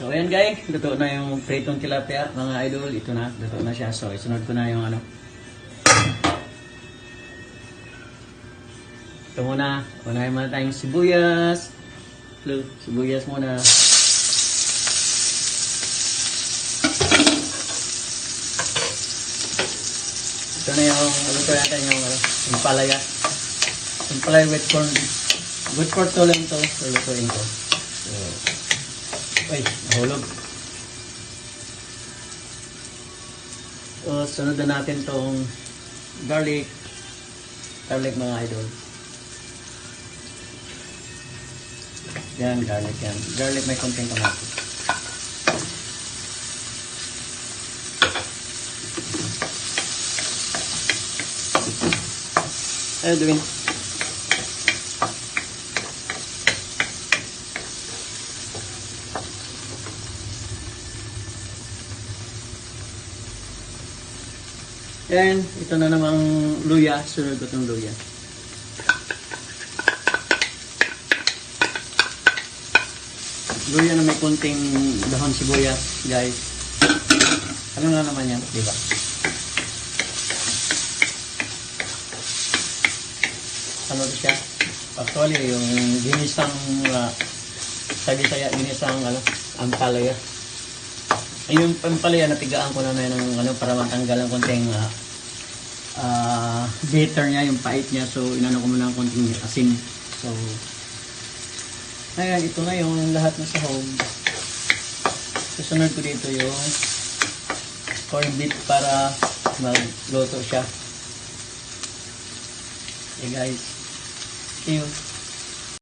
So ayan guys, luto na yung pritong tilapia mga idol. Ito na, luto na siya. So isunod ko na yung ano. Ito muna, unahin muna tayong sibuyas. Sibuyas muna. Ito na yung luto natin yung palaya. Yung palaya with corn. Good for to lang to. So lutuin ko. So, ay, nahulog. So, sunod na natin tong garlic. Garlic mga idol. Yan, garlic yan. Garlic may konting kamatis. Ayun, Dwayne. And ito na namang luya. Sunod ko itong luya. Luya na may konting dahon sibuyas, guys. Ano na naman yan, di ba? Ano siya? Actually, yung ginisang sa Bisaya, ginisang ampalaya. Yung ampalaya, natigaan ko na ng para matanggal ang konting bitter niya, yung pait niya. So, inano ko muna ng konting asin. So, ayan, ito na yung lahat na sahog. Susunod ko dito yung corned beef para magluto siya. Okay guys, see you.